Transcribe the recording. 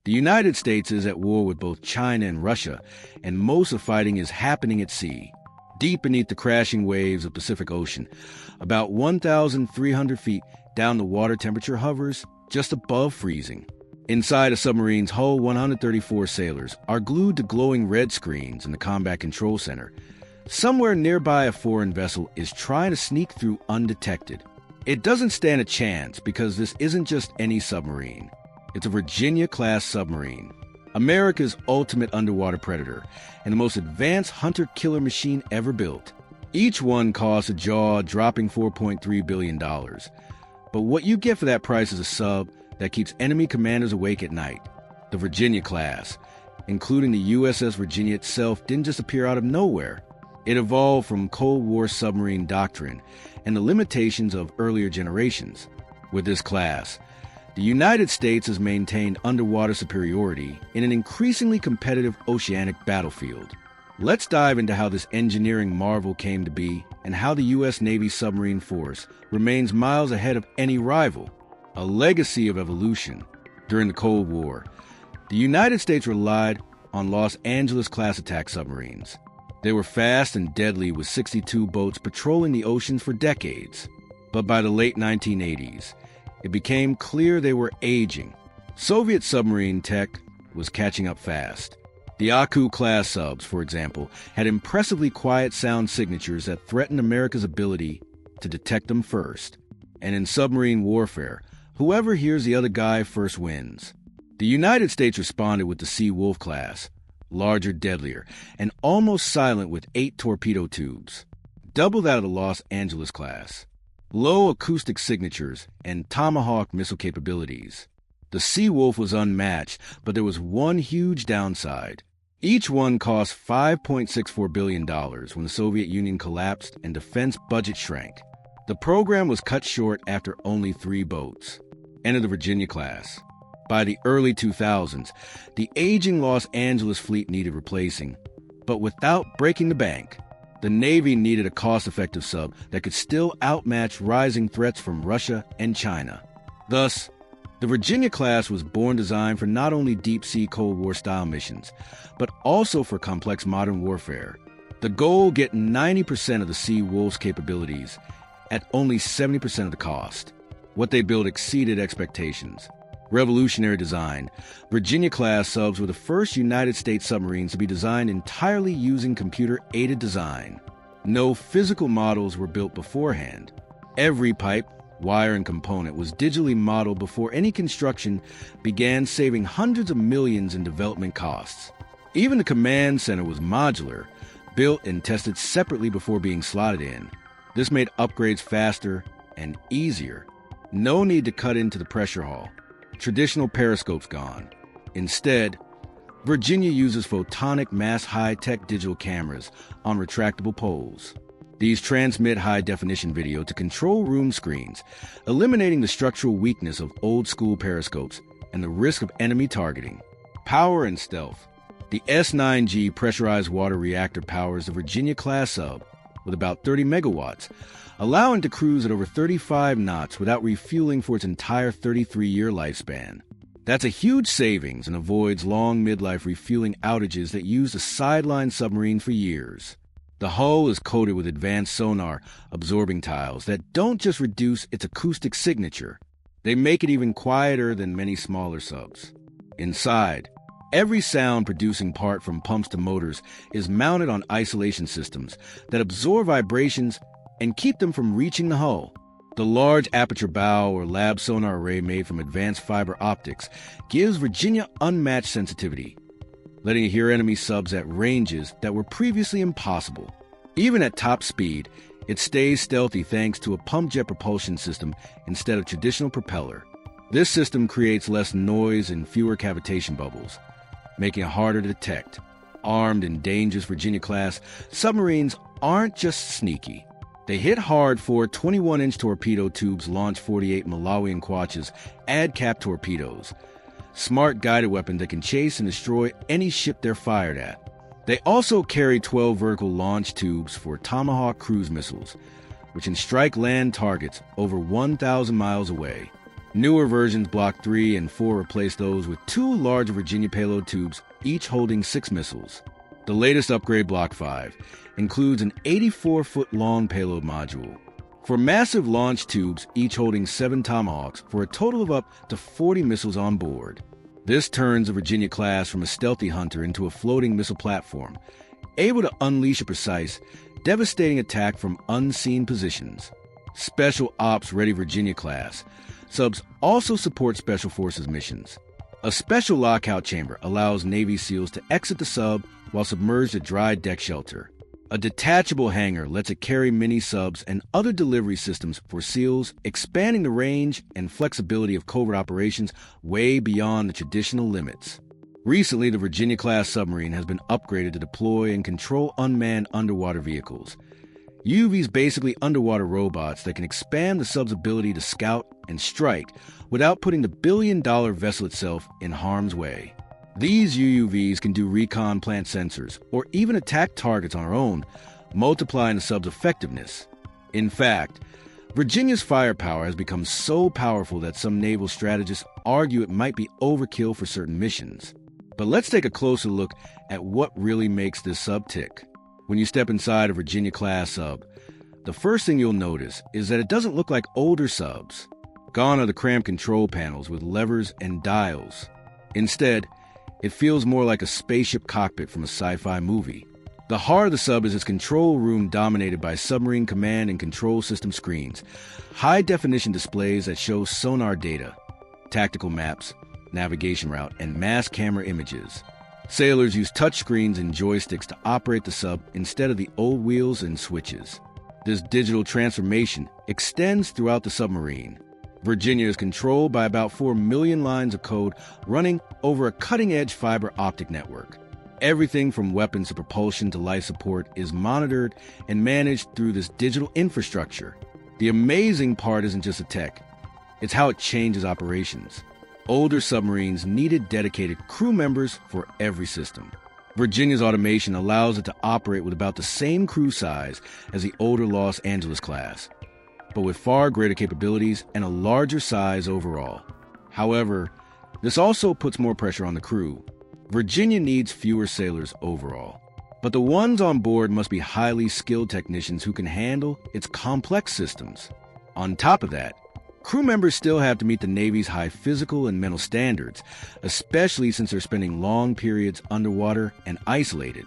The United States is at war with both China and Russia, and most of fighting is happening at sea, deep beneath the crashing waves of the Pacific Ocean. About 1,300 feet down, the water temperature hovers just above freezing. Inside a submarine's hull, 134 sailors are glued to glowing red screens in the combat control center. Somewhere nearby, a foreign vessel is trying to sneak through undetected. It doesn't stand a chance because this isn't just any submarine. It's a Virginia-class submarine, America's ultimate underwater predator, and the most advanced hunter-killer machine ever built. Each one costs a jaw-dropping $4.3 billion. But what you get for that price is a sub that keeps enemy commanders awake at night. The Virginia-class, including the USS Virginia itself, didn't just appear out of nowhere. It evolved from Cold War submarine doctrine and the limitations of earlier generations. With this class, the United States has maintained underwater superiority in an increasingly competitive oceanic battlefield. Let's dive into how this engineering marvel came to be and how the U.S. Navy submarine force remains miles ahead of any rival, a legacy of evolution. During the Cold War, the United States relied on Los Angeles-class attack submarines. They were fast and deadly, with 62 boats patrolling the oceans for decades. But by the late 1980s, it became clear they were aging. Soviet submarine tech was catching up fast. The Aku-class subs, for example, had impressively quiet sound signatures that threatened America's ability to detect them first. And in submarine warfare, whoever hears the other guy first wins. The United States responded with the Sea Wolf class, larger, deadlier, and almost silent, with 8 torpedo tubes, double that of the Los Angeles class. Low acoustic signatures, and Tomahawk missile capabilities. The Sea Wolf was unmatched, but there was one huge downside. Each one cost $5.64 billion when the Soviet Union collapsed and defense budget shrank. The program was cut short after only 3 boats. Enter the Virginia class. By the early 2000s, the aging Los Angeles fleet needed replacing, but without breaking the bank. The Navy needed a cost-effective sub that could still outmatch rising threats from Russia and China. Thus, the Virginia-class was born designed for not only deep-sea Cold War-style missions, but also for complex modern warfare. The goal: get 90% of the Sea Wolf's capabilities at only 70% of the cost. What they built exceeded expectations. Revolutionary design, Virginia-class subs were the first United States submarines to be designed entirely using computer-aided design. No physical models were built beforehand. Every pipe, wire, and component was digitally modeled before any construction began, saving hundreds of millions in development costs. Even the command center was modular, built and tested separately before being slotted in. This made upgrades faster and easier. No need to cut into the pressure hull. Traditional periscopes gone. Instead, Virginia uses photonic mass high-tech digital cameras on retractable poles. These transmit high-definition video to control room screens, eliminating the structural weakness of old-school periscopes and the risk of enemy targeting. Power and stealth. The S-9G pressurized water reactor powers the Virginia-class sub with about 30 megawatts, allowing it to cruise at over 35 knots without refueling for its entire 33-year lifespan. That's a huge savings and avoids long midlife refueling outages that used a sideline submarine for years. The hull is coated with advanced sonar absorbing tiles that don't just reduce its acoustic signature, they make it even quieter than many smaller subs. Inside, every sound-producing part from pumps to motors is mounted on isolation systems that absorb vibrations and keep them from reaching the hull. The large aperture bow or lab sonar array made from advanced fiber optics gives Virginia unmatched sensitivity, letting it hear enemy subs at ranges that were previously impossible. Even at top speed, it stays stealthy thanks to a pump jet propulsion system instead of traditional propeller. This system creates less noise and fewer cavitation bubbles, making it harder to detect. Armed and dangerous Virginia-class submarines aren't just sneaky. They hit hard for 21-inch torpedo tubes launch 48 Malawian Quachas ad-cap torpedoes, smart guided weapon that can chase and destroy any ship they're fired at. They also carry 12 vertical launch tubes for Tomahawk cruise missiles, which can strike land targets over 1,000 miles away. Newer versions Block 3 and 4 replace those with two large Virginia payload tubes, each holding 6 missiles. The latest upgrade, Block 5, includes an 84-foot-long payload module. For massive launch tubes, each holding 7 Tomahawks, for a total of up to 40 missiles on board. This turns the Virginia-class from a stealthy hunter into a floating missile platform, able to unleash a precise, devastating attack from unseen positions. Special Ops-ready Virginia-class subs also support Special Forces missions. A special lockout chamber allows Navy SEALs to exit the sub while submerged at dry deck shelter. A detachable hangar lets it carry mini-subs and other delivery systems for SEALs, expanding the range and flexibility of covert operations way beyond the traditional limits. Recently, the Virginia-class submarine has been upgraded to deploy and control unmanned underwater vehicles. UUV's basically underwater robots that can expand the sub's ability to scout and strike without putting the billion-dollar vessel itself in harm's way. These UUVs can do recon plant sensors or even attack targets on their own, multiplying the sub's effectiveness. In fact, Virginia's firepower has become so powerful that some naval strategists argue it might be overkill for certain missions. But let's take a closer look at what really makes this sub tick. When you step inside a Virginia-class sub, the first thing you'll notice is that it doesn't look like older subs. Gone are the cramped control panels with levers and dials. Instead, it feels more like a spaceship cockpit from a sci-fi movie. The heart of the sub is its control room dominated by submarine command and control system screens, high-definition displays that show sonar data, tactical maps, navigation route, and mass camera images. Sailors use touchscreens and joysticks to operate the sub instead of the old wheels and switches. This digital transformation extends throughout the submarine. Virginia is controlled by about 4 million lines of code running over a cutting-edge fiber optic network. Everything from weapons to propulsion to life support is monitored and managed through this digital infrastructure. The amazing part isn't just the tech, it's how it changes operations. Older submarines needed dedicated crew members for every system. Virginia's automation allows it to operate with about the same crew size as the older Los Angeles class, but with far greater capabilities and a larger size overall. However, this also puts more pressure on the crew. Virginia needs fewer sailors overall, but the ones on board must be highly skilled technicians who can handle its complex systems. On top of that, crew members still have to meet the Navy's high physical and mental standards, especially since they're spending long periods underwater and isolated.